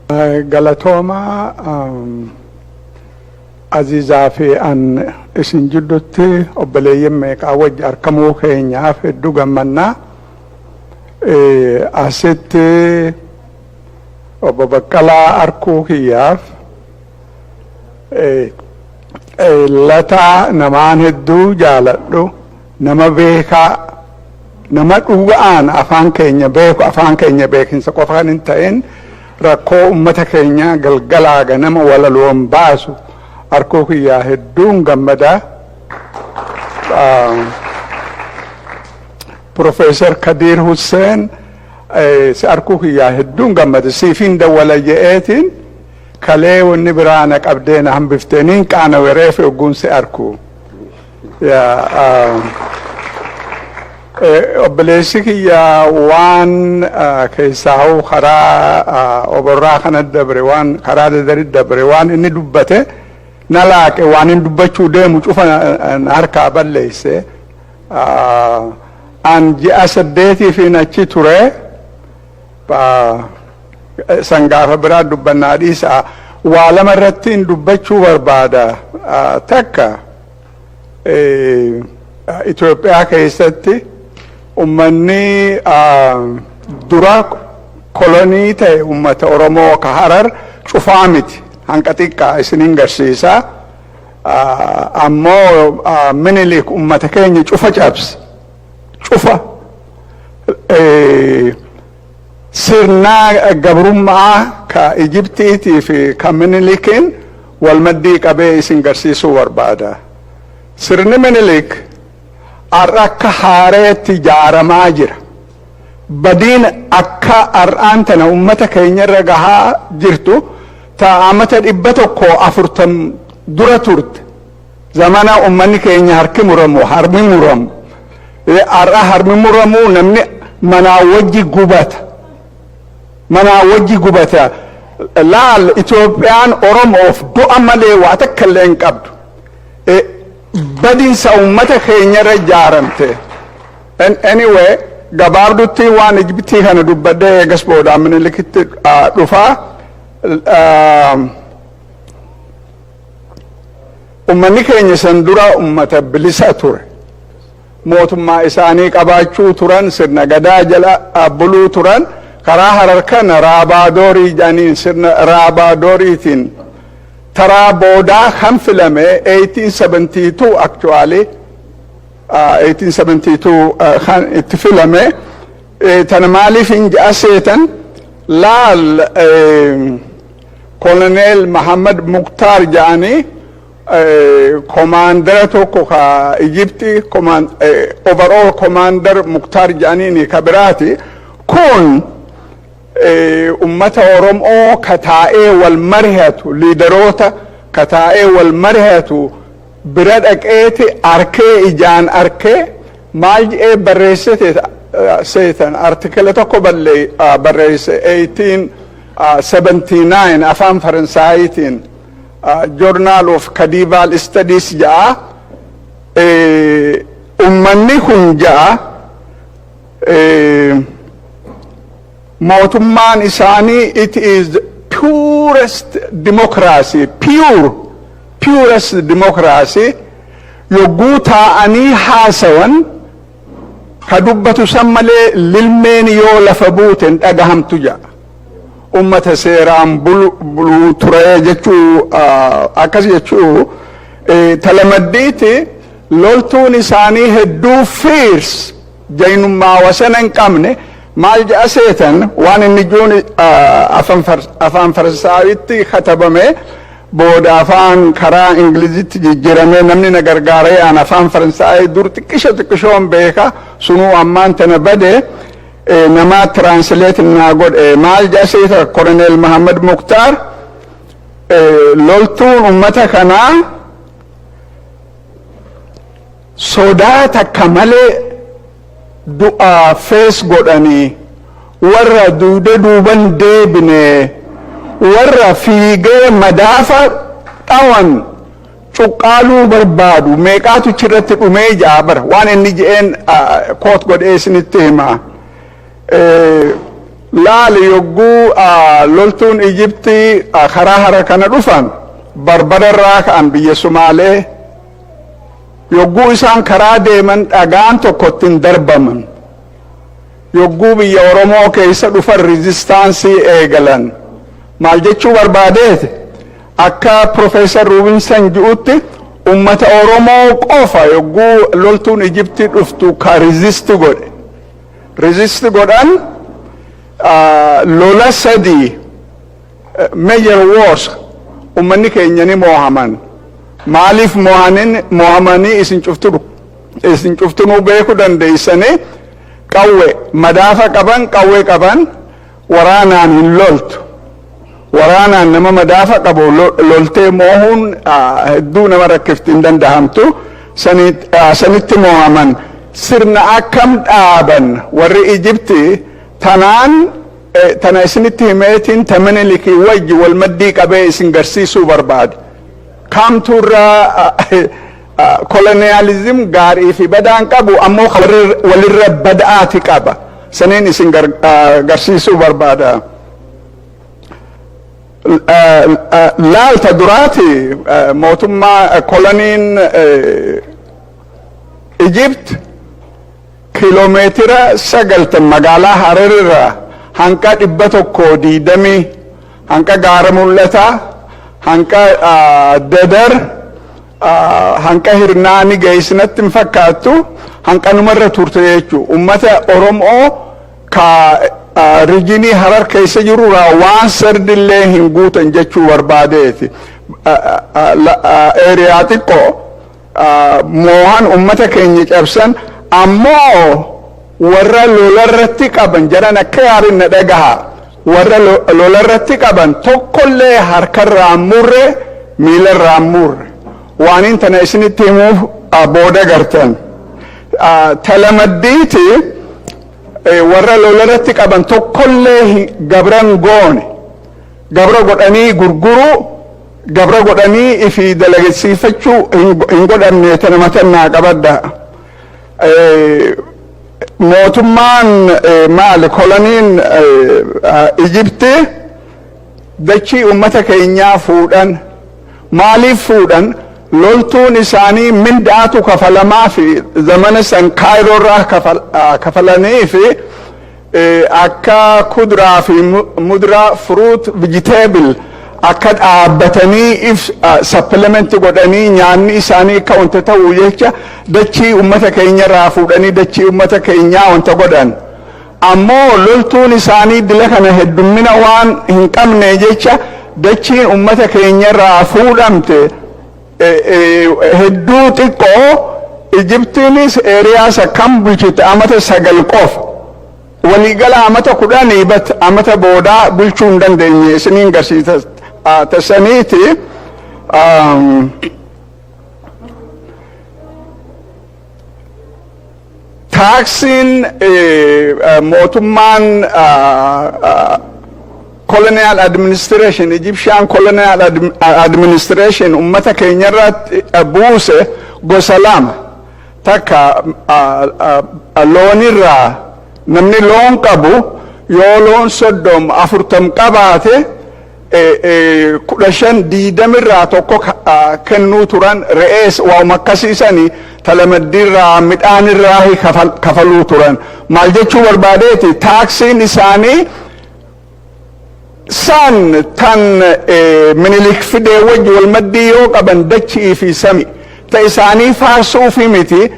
galatooma azizaa fi an isin jiddutti obboleeyyan meeqaa wajji argamuu keenyaaf hedduu gammannaa. Asitti obbo Baqqalaa arkuu kiyyaaf lataa namaan hedduu jaaladhu, nama beekaa, nama dhuga'aan afaan keenya beeku, afaan keenya beekinsa qofa kan hin ta'in rakkoo ummata keenya galgalaa ganama walaloon baasu arkuu kiyyaa hedduun gammadaa. Professor Kadir Hussein si arkuu kiyyaa hedduun gammada. Siifin dawwala je'eetiin kalee wanni biraana qabdeena hambifteeniin qaana wereef ogguun si arkuu. Obboleessi kiyyaa waan keessaa'uu karaa oborraa kana dabre waan karaa dadarit dabre waan inni dubbate na laaqe waan inni dubbachuu deemu cufa harkaa balleeyse. An ji'a 8 achi ture sangaafa biraa dubbannaa dhiisa waa lama irratti dubbachuu barbaada. Takka Itoophiyaa keessatti ummanni dura kolonii ta'e ummata Oromoo ka Harar cufaa miti, hanqa xiqqaa isinin garsiisa. Ammoo Minilik ummata keenya cufa cabse. Cufa sirna gabrummaa ka Ijiptiitii fi ka Minilikiin wal maddii qabee isin garsiisuu barbaada. Sirni Minilik akka haareetti ijaaramaa jira. Badiin akka har'aan tana ummata keenya irra gahaa jirtu ta amata 140 dura turte. Zamana ummanni keenya harki muramu, harmi muramu. Har'a harmi muramuu namni manaa wajji gubata. Manaa wajji gubata. Laal Itoophiyaan Oromoof du'a malee waa takka illee hin qabdu. Badiinsa ummata keenya irra ijaaramte. Anyway, gabaabdutti waan Ijiptii kana dubbadhee eegas booda Minilikitti dhufaa. Ummanni keenya san dura ummata bilisa ture. Mootummaa isaanii qabaachuu turan, sirna gadaa jala buluu turan, karaa Harar kana Raabaadorii jedhaniin sirna Raabaadoriitiin taraa boodaa kan filame 1872 actually 1872 kan itti filame. Tana maaliif hin ja'a seetan laal Koloneel Mahammad Muktaar jedhanii commander tokko ka Ijipti overall commander Muktaar jedhaniini ka biraati kun ummata Oromoo ka taa'ee wal marihatu liidaroota ka taa'ee wal marihatu bira dhaqeeti arkee ijaan arkee maal jedhee barreessite seetan artikela tokko barreesse 1879 afaan Faransaayitiin Journal of Medieval Studies ja'a. Ummanni kun ja'a mootummaan isaanii it is purest democracy, purest democracy. Yogguu taa'anii haasawan ka dubbatu san malee lilmeen yoo lafa buuten dhagahamtu ja'a. Ummata seeraan buluu ture jechuu akkas jechuu talamaddiiti loltuun isaanii hedduu fierce jaynummaa wasana hin qabne maal ja'a seetan waan inni juun afaan Farsaayitti katabame booda afaan karaa Ingilizitti jijjiirame namni na gargaaree aan afaan Faransaayii dur xiqqishoon beeka sunuu ammaan tana bade. Nama translate na godhe maal ja'a Koloneel Mahammad Muktaar loltuun ummata kanaa sodaa takka malee du'a fees godhanii warra duuban deebine warra fiigee madaafa dhawan cuqqaaluu barbaadu meeqaatu chirratti dhumee ja'a bara waan inni je'een koot godhee isinitti himaa. laali yogguu loltuun Ijiptii karaa hara kana dhufan barbadarraa ka'an biyya Sumaalee yogguu isaan karaa deeman dhagaan tokkotti hin darbaman yogguu biyya Oromoo keessa dhufan rizistaansii eegalan maal jechuu barbaadeeti akka Profeesar Ruubinsan ji'utti ummata Oromoo qofa yogguu loltuun Ijiptii dhuftu ka rizisti godhan lola sadii major wars ummanni keenya ni moohaman maaliif moohamanii isin cuftunuu beekuu dandeeysanii qawwe madaafa qaban qawwe qaban waraanaan hin loltu waraanaan nama madaafa qabu loltee moohuun hedduu nama rakkifti hin dandahamtu sanitti moohaman sirna akkam dhaaban warri Ijiptii tanaan tana isinitti himeetiin Minilikii wajji wal maddii qabee isin garsiisuu barbaade kaamtuurraa koloniyaalizim gaarii fi badaan qabu ammoo walirra badaati qaba saniin isin garsiisuu barbaada laalta duraati mootummaa koloniin Ijipt kiiloomeetira 9 magaalaa Hararirraa hanqa 120 hanqa gaara mul'ataa hanqa Dadar hanqa Hirnaani geessinatti hin fakkaattu hanqa numarra turte jechuu ummata Oromoo ka rijinii Harar keessa jirurraa waan sardillee hin guutan jechuu barbaadeeti eeriyaa xiqqoo moohan ummata keenya cabsan ammoo warra lolarratti qaban jaran akka yaarin na dhagaha warra lolarratti qaban tokkollee harkarraa murre miilarraa murre waanin tana isinitti himuuf booda gartan talamaddiiti warra lolarratti qaban tokkollee gabran goone gabra godhanii gurguru gabra godhanii ifi dalagsiifachuu hin godhamne tana matannaa qabadda mootummaan maali koloniin Ijiptii dachii ummata keenyaa fuudhan maaliif fuudhan loltuun isaanii mindaatu kafalamaa fi zamana san Kaayiroorraa kafalanii fi akka kuduraa fi muduraa fruit vegetable akka dhaabbatanii supplement godhanii nyaanni isaanii akka wanta ta'uu jecha dachii ummata keenyarraa fuudhanii dachii ummata keenyaa wanta godhan ammoo loltuun isaanii dila kana heddummina waan hin qabne jecha dachiin ummata keenyarraa fuudhamte hedduu xiqqoo Ijiptiinis eeriyaas akkam bulchite amata 9 qofa waliigala amata 10 bat amata boodaa bulchuu hin dandeenye isiniin garsiisa tasaniiti taaksiin mootummaan colonial administration Egyptian colonial administration ummata keenyarratti buuse gosa lama takka loonirraa namni loon qabu yoo loon 30-40 qabaate 15-20 tokko kennuu turan re'ees waa'uma akkasiisanii talamaddiirraa midhaanirraa kafaluu turan maal jechuu barbaadeeti taaksiin isaanii san tan Minilik fidee wajji wal maddii yoo qaban dachii fi sami ta isaanii faarsuu fi miti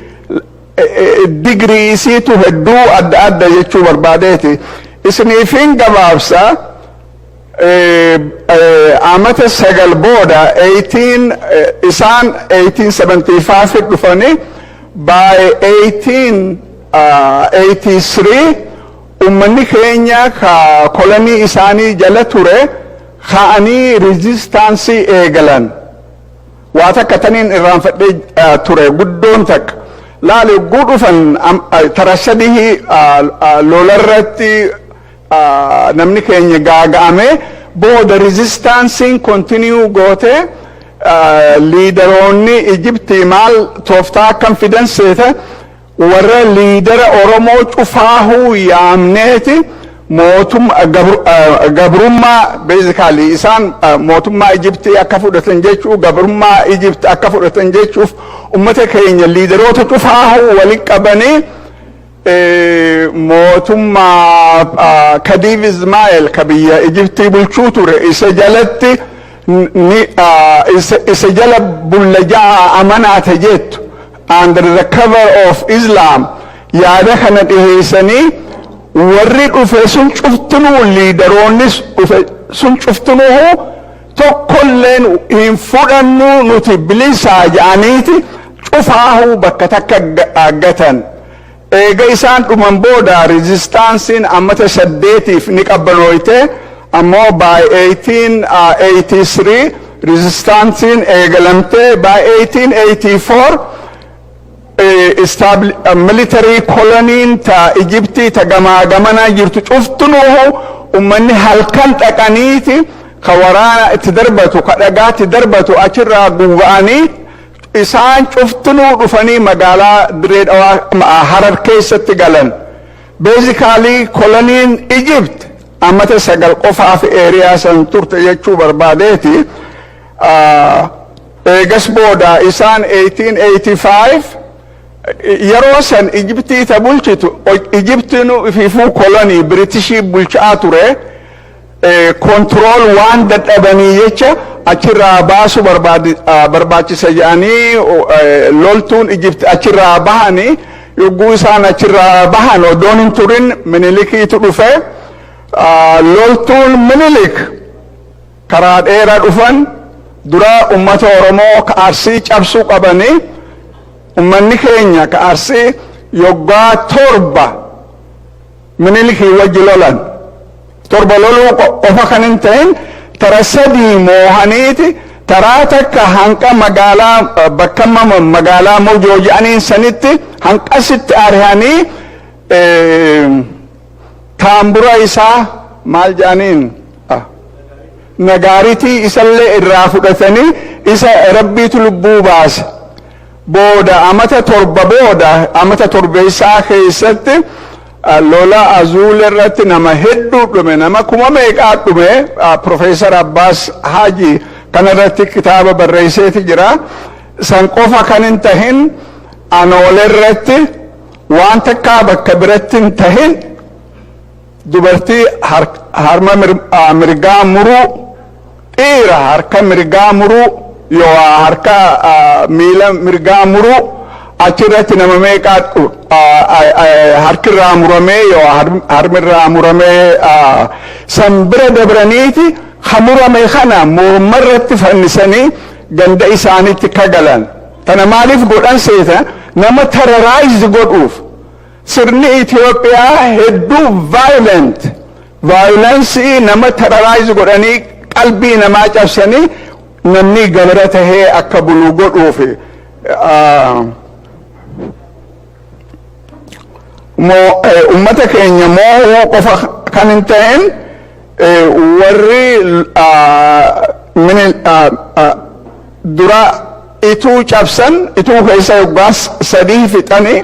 digrii isiitu hedduu adda adda jechuu barbaadeeti isiniifin gabaabsa amata 9 booda 1875 dhufanii by 1883 ummanni keenya ka kolonii isaanii jala ture ka'anii resistaansii eegalan waa takka taniin irraanfadhee ture guddoon takka laali dhufan tarashadihii lolarratti namni keenya gaaga'ame booda resistaansii continue goote liidaroonni Ijiptii maal tooftaa akkam fidan seeta warra liidara Oromoo cufaahuu yaamneeti gabrummaa basically isaan mootummaa Ijiptii akka fudhatan jechuu gabrummaa Ijipt akka fudhatan jechuuf ummata keenya liidaroota cufaahu waliin qabanii mootummaa Kadiif Ismaa'eel ka biyya Ijiptii bulchuu ture isa jalatti isa jala bullajaa amanaata jettu under the cover of Islam yaada kana dhiheessanii warri dhufe sun cuftunuu liidaroonnis dhufe sun cuftunuu tokkolleen hin fudhannu nuti bilisaa jedhaniiti cufaahu bakka takka aggatan eega isaan dhuman booda rezistaansiin ammata 8 ni qabbanooyte ammoo by 1883 rezistaansiin eegalamte by 1884 military colony ta Ijiptii ta gamaa jirtu cuftunuhu ummanni halkan dhaqaniiti ka waraana itti darbatu ka dhagaa itti darbatu achirraa guga'anii isaan cuftunuu dhufanii magaalaa Diree Dhawaa Harar keessatti galan basically colonyin Egypt ammata 9 qofaaf area san turte jechuu barbaadeeti eegas booda isaan 1885 yeroo san Ijiptii ta bulchitu Ijiptiin ififuu kolonii Britishii bulchaa ture control waan dadhabanii jecha achirraa baasu barbaachisa jedhanii loltuun Ijipt achirraa bahanii yogguu isaan achirraa bahan odoon hin turin Minilikiitu dhufe loltuun Minilik karaa dheeraa dhufan dura ummata Oromoo ka Arsii cabsuu qabanii ummanni keenya ka Arsii yoggaa 7 Minilikii wajji lolan 7 loluu qofa kan hin ta'in tara 3 moohaniiti taraa takka hanqa magaalaa bakka magaalaa Mojoo jedhaniin sanitti hanqasitti arihanii taambura isaa maal jedhaniin nagaaritii isallee irraa fudhatanii isa rabbiitu lubbuu baase booda amata 7 isaa keessatti lola Azuul irratti nama hedduu dhume nama kuma meeqaa dhume Profeesar Abbaas Haji kanarratti kitaaba barreesseeti jira san qofa kan hin tahin Anoole irratti waan takkaa bakka biratti hin tahin dubartii harma mirgaa muruu dhiira harka mirgaa muruu yoo harka miila mirgaa muruu achirratti nama meeqaa harkirraa muramee yoo harmirraa muramee san bira dabraniiti hamurame kana mormarratti fannisanii ganda isaanitti kagalan tana maaliif godhan seeta nama terrorize godhuuf sirni Itoophiyaa hedduu violence nama terrorize godhanii qalbii namaa cabsanii namni gabra tahee akka bulu godhuuf ummata keenya moo qofa kan hin ta'in warri dura ituu cabsan ituu keessa yoggaas 3 fixanii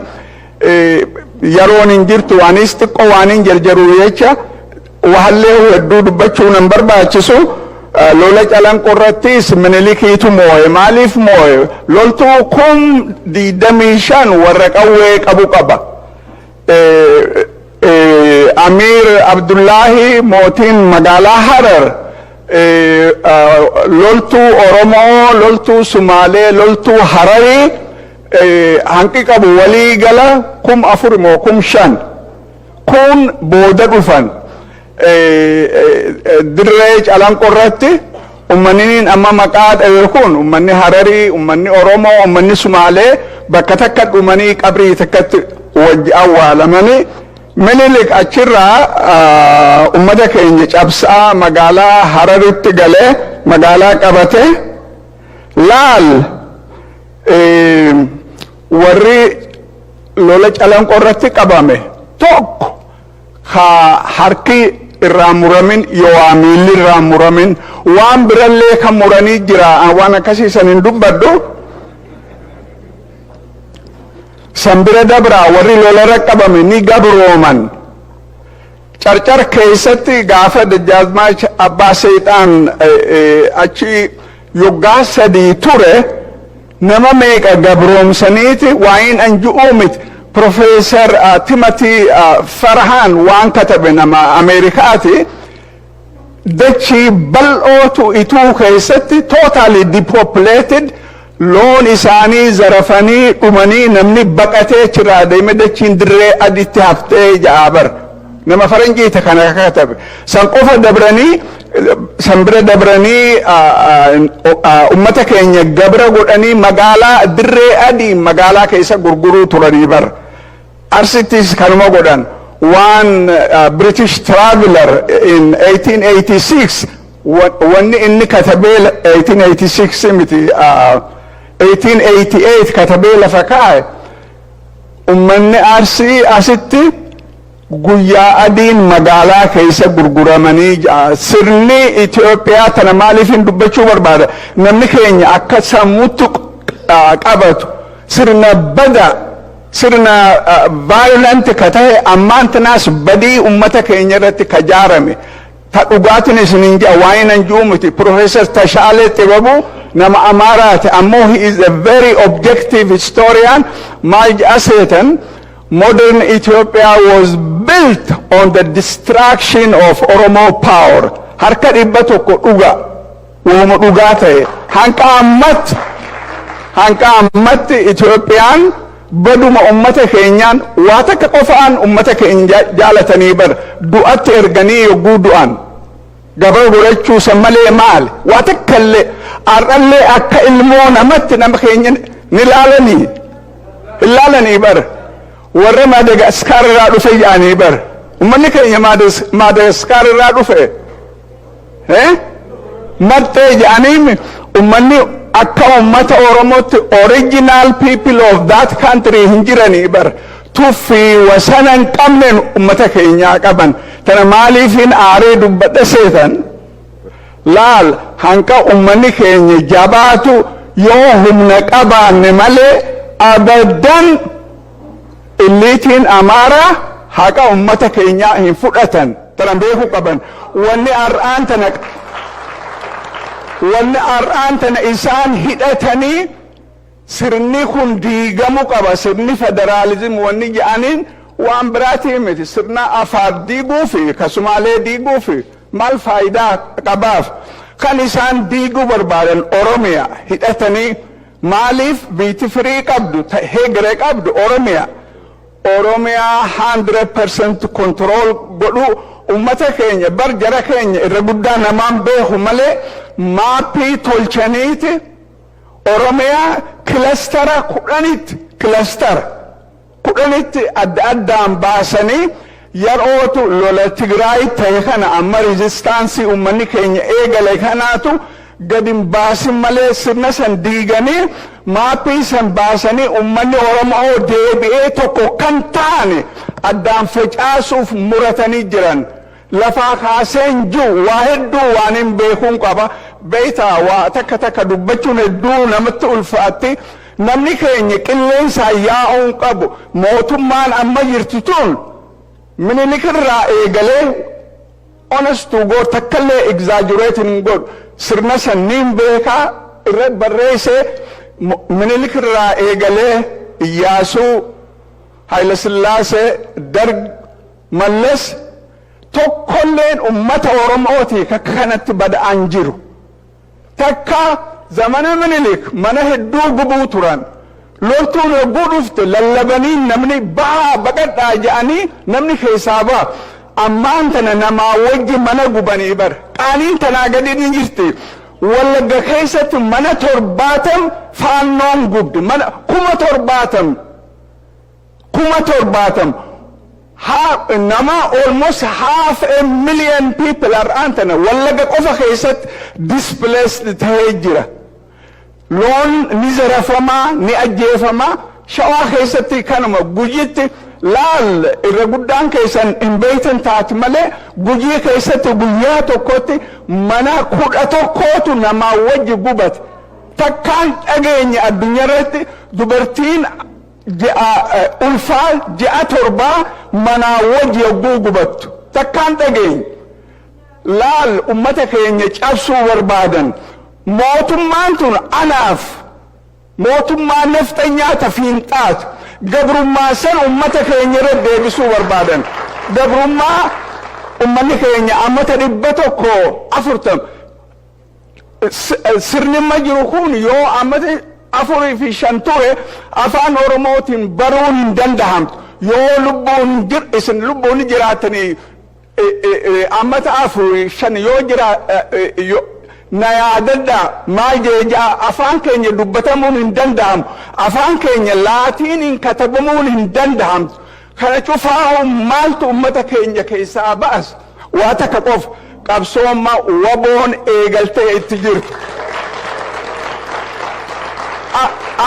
yeroon hin jirtu waanis xiqqoo waan hin jarjaruu jecha wahallee hedduu dubbachuu nan barbaachisu lola Calanqoorrattis Minilikiitu moo'e maaliif moo'e loltuu 25,000 warra qawwee qabu qaba Amir Abdullahi mootiin magaalaa Harar loltuu Oromoo loltuu Sumaalee loltuu Hararii hanqi qabu walii gala 4,000 moo 5,000 kun booda dhufan Dirree Calanqoorratti ummanniin amma maqaa dhawe kun ummanni Hararii ummanni Oromoo ummanni Sumaalee bakka takka dhumanii qabrii takkatti wajji awwaalamanii Minilik achirraa ummata keenya cabsaa magaalaa Hararitti galee magaalaa qabate laal warri lola Calanqoorratti qabame tokko harki irraa muramin yoo miilli irraa muramin waan birallee kan muranii jira waan akkasii san hin dubbadhu san bira dabra warri lolarra qabame ni gabrooman carcar keessatti gaafa Dajjaazmaach Abbaa Seexaan achi yoggaa sadii ture nama meeqa gabroomsaniiti waa'in anju'uu miti. Profeesar Timothy Farhan waan katabe nama Ameerikaati dachii bal'ootu ituu keessatti totally depopulated loon isaanii zarafanii dhumanii namni baqatee chiraa deeme dachiin dirree aditti haftee ja'abar nama faranjiita kana katabe san qofa dabranii san bira dabranii ummata keenya gabra godhanii magaalaa dirree adii magaalaa keessa gurguruu turanii bar arsittis kanuma godhan one British traveler in 1886 wanni inni katabee 1886 miti 1888 katabee lafa kaa'e ummanni Arsii asitti guyyaa adiin magaalaa keessa gurguramanii sirni Itoophiyaa tana maaliif hin dubbachuu barbaada namni keenya akka sammuutti qabatu sirna bada sirna violent ka ta'e ammaan tanaas badii ummata keenya irratti ka jaarame ta dhugaatiin isinin jaa waa'in anjuu miti Professor Tashaalee Xibabu nama Amaaraati ammoo he is a very objective historian maal ja'a seetan modern Ethiopia was built on the destruction of Oromo power harka dhibba tokko uuma dhugaa ta'e hanqa ammatti Itoophiyaan baduma ummata keenyaan waa takka qofaan ummata keenya jaalatanii bar du'atti erganii yogguu du'an gabra godhachuu san malee maal waa takkallee har'allee akka ilmoo namatti nama keenya ni ilaalanii bar warra Madagaskar irraa dhufe jedhanii bar ummanni keenya Madagaskar irraa dhufe maxxee jedhanii ummanni akka ummata Oromootti original people of that country hin jiranii bar tuffii wasana hin qabneen ummata keenyaa qaban tana maaliif hin aaree dubbadha seetan laal hanqa ummanni keenya jabaatu yoo humna qabaanne malee abadan illiitiin Amaaraa haqa ummata keenyaa hin fudhatan tana beekuu qaban wanni ar'aan tana isaan hidhatanii sirni kun diigamuu qaba sirni federaalizim wanni jedhaniin waan biraatii miti sirna Afaar diiguu fi Kasumaalee diiguu fi maal faayidaa qabaaf kan isaan diiguu barbaadan Oromiyaa hidhatanii maaliif biitti firii qabdu heegiree qabdu Oromiyaa 100% control godhu ummata keenya bar jara keenya irra guddaa namaan beeku malee maappii tolchaniiti Oromiyaa kilastara kudhanitti adda addaan baasanii yerootu lola Tigraay ta'e kana amma resistaansii ummanni keenya eegale kanaatu gadin baasin malee sirna san diiganii maappii san baasanii ummanni Oromoo deebi'ee tokko kan taane addaan facaasuuf muratanii jiran lafaa kaaseen jiru waa hedduu waan hin beekuun qaba beeytaa waa takka dubbachuun hedduu namatti ulfaatti namni keenya qilleensa yaa'uun qabu mootummaan amma jirtu tun Minilik irraa eegalee honest to God takkallee exaggerating God sirna sanniin beekaa irra barreessee Minilik irraa eegalee Iyyaasuu Haayile Sillaasee Darg Mallas tokkolleen ummata Oromooti akka kanatti bada'an jiru takka zamana Minilik mana hedduu gubuu turan loltuun yogguu dhufte lallabanii namni baqadhaa jedhanii namni keessaa ba'a ammaan tana namaa wajji mana gubanii bar qaaniin tanaa gadi ni jirti Wallagga keessatti mana 70 faannoon gubde mana 70 nama almost 500,000 people are antana Wallagga qofa keessatti displaced ta'ee jira loon ni zarafamaa ni ajjeefamaa Shawaa keessatti kanuma Gujiitti laal irra guddaan keessan hin beektan taati malee Gujii keessatti guyyaa tokkotti mana 11tu namaa wajji gubate takkaan dhageenya addunyaa irratti dubartiin ulfaa 7 manaa wajji yogguu gubattu takkaan dhageenye laal ummata keenya cabsuu barbaadan mootummaan tun anaaf mootummaa nafxanyaa tafiinxaatu gabrummaa san ummata keenya irra deebisuu barbaadan gabrummaa ummanni keenya ammata 140 sirni jiru kun yoo ammata 4-5 ture afaan oromootiin baruun hin danda'amtu yoo lubbuun jiraatanii ammata 4-5 yoo jira na yaadadha maal jecha afaan keenya dubbatamuun hin danda'amu afaan keenya laatiiniin katabamuun hin danda'amtu kana cufaa maaltu ummata keenya keessaa ba'as waa takka qof qabsooma waboon eegaltee itti jirtu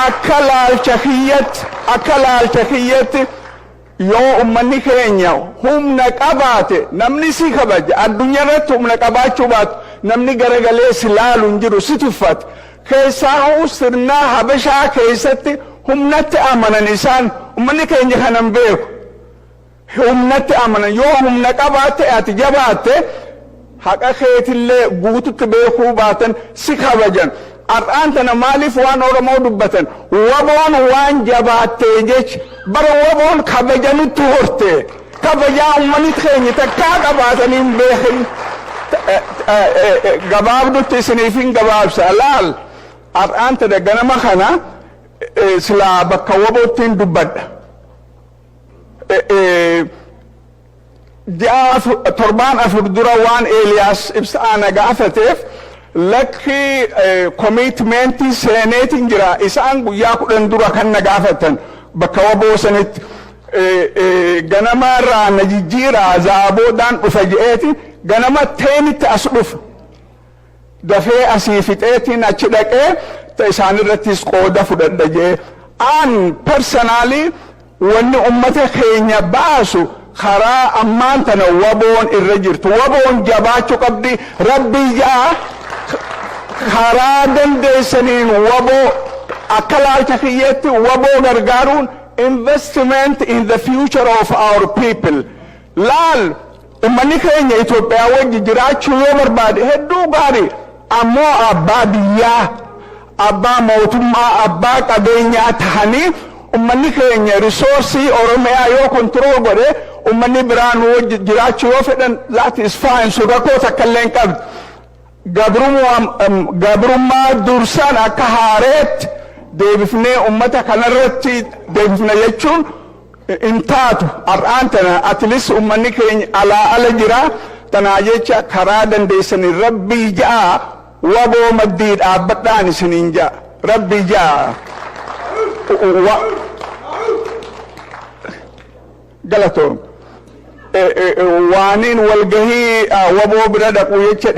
akka laalcha kiyyatti yoo ummanni keenya humna qabaate namni si kabaja addunyaa irratti humna qabaachuu baatu namni garagalee si laalu hin jiru si tuffate keessaa sirnaa habashaa keessatti humnatti amanan isaan ummanni keenya kanan beeku humnatti amanan yoo humna qabaate ati jabaatte haqa keetillee guututti beekuu baatan si kabajan ar'aan tana maaliif waan oromoo dubbatan waboon waan jabaattee jecha bara waboon kabajanutti horte kabajaa ummanni keenya takkaa qabaatanii hin beekin gabaabdutti isiniifin gabaabsa laal ar'aan tana ganama kana silaa bakka waboottiin dubbadha torbaan afur dura waan Eeliyaas ibsaa gaafateef lakki commitmentii seeneetiin jira isaan guyyaa 10 dura kan na gaafatan bakka waboo sanitti ganama irraa na jijjiiraa zaaboodhaan dhufa je'eeti ganama teenitti as dhufa dafee asii fixeetiin achi dhaqee isaan irrattis qooda fudhadha je'e aan personaalii wanni ummata keenya baasu karaa ammaan tana waboon irra jirtu waboon jabaachuu qabdi rabbii jaa karaa dandeessaniin waboo akka laalcha kiyyeetti waboo gargaaruun investment in the future of our people laal ummanni keenya Itoophiyaa wajji jiraachuu yoo barbaade hedduu gaarii ammoo abbaa biyyaa abbaa mootummaa abbaa qabeenyaa tahanii ummanni keenya risoorsii oromiyaa yoo kontrool godhe ummanni biraan wajji jiraachuu yoo fedhan that is fine sun rakkoo takka illee hin qabdu gabrummaa dursaan akka haareetti deebifnee ummata kanarratti deebifna jechuun hin taatu ar'aan tana at least ummanni keenya alaa ala jira tanaa jecha karaa dandeessanii rabbii ja'a waboo maddii dhaabbadhaan isiniin ja'a rabbii ja'a galatoon waaniin walgahii waboo bira dhaquu jecha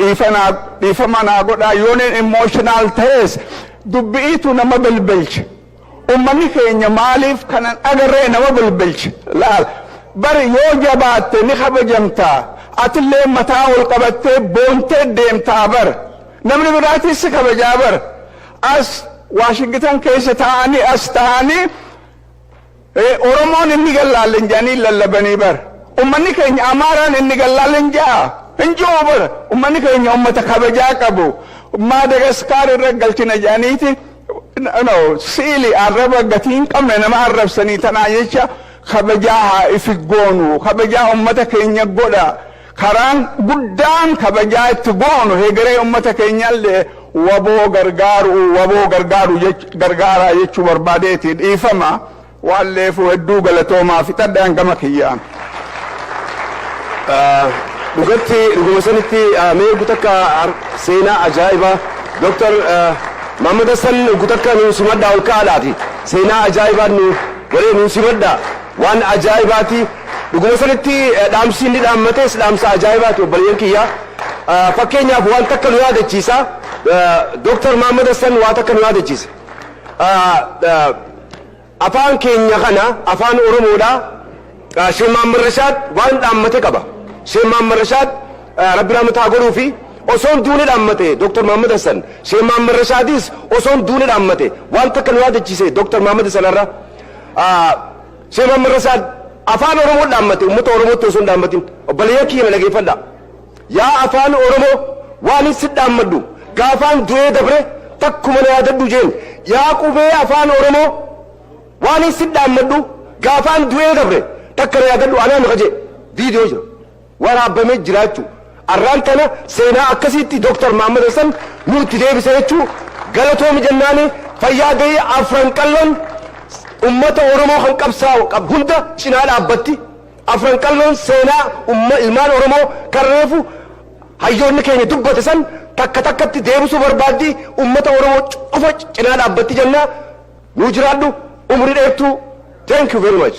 dhiifama naa godhaa yooniin emotional ta'es dubbi'iitu nama balbalche ummanni keenya maaliif kanan agarree nama balbalche laal bari yoo jabaatte ni kabajamtaa atillee mataa ol qabattee boontee deemtaa bar namni biraatis si kabajaa bar as Washington keessa ta'anii as ta'anii oromoon inni gallaallen jedhanii lallabanii bar ummanni keenya amaaraan inni gallaallen ja'a hin jiru bar ummanni keenya ummata kabajaa qabu Madagaskar irra galchina jedhaniiti siili arraba gatii hin qabne nama arrabsanii tanaa jecha kabajaa haa ifi goonu kabajaa ummata keenya godha karaan guddaan kabajaa itti goonu hegeree ummata keenyallee waboo gargaaraa jechuu barbaadeeti dhiifama waan leefu hedduu galatoomaa fixadhaan gama kiyyaan dhugatti dhuguma sanitti mee gutakka seenaa ajaa'ibaa Dr. Muhammad Hassan gutakka nu simaddaa ol ka'aadhaati seenaa ajaa'ibaa nu waree nu simaddaa waan ajaa'ibaati dhuguma sanitti dhaamsi inni dhaammates dhaamsa ajaa'ibaati obboleeyyan kiyya fakkeenyaaf waan takka nu yaadachiisa Dr. Muhammad Hassan waan takka nu yaadachiisa afaan keenya kana afaan oromoodha Sheikh Muhammad Rashad waan dhaammate qaba Sheikh Muhammad Rashad rabbi rahmataa godhuu fi osoon duune dhaammate Dr. Muhammad Hassan Sheikh Muhammad Rashadis osoon duune dhaammate waan takka nu yaadachiise Dr. Muhammad Hassan irra Sheikh Muhammad Rashad afaan oromoo dhaammate ummata oromootti osoo hin dhaammatin obboleeyyan kiyya dhageeffadha yaa afaan oromoo waan si dhaammadhu gaafaan du'ee dabre takkuma na yaadadhu jeen yaa qubee afaan oromoo waan si dhaammadhu gaafaan du'ee dabre takka na yaadadhu anaan qaje viidiyoo jira waan abbamee jiraachuu arraan kana seenaa akkasitti Dr. Mahammad Hassan nutti deebise jechuu galatoomi jennaani fayyaa gahii afran qalloon ummata oromoo kan qabsaa'u hunda cinaa dhaabbatti afran qalloon seenaa ilmaan oromoo kan reefu hayyoonni keenya dubbate san takka takkatti deebisuu barbaaddi ummata oromoo cufa cinaa dhaabbatti jennaa nuu jiraadhu umrii dheertuu. Thank you very much.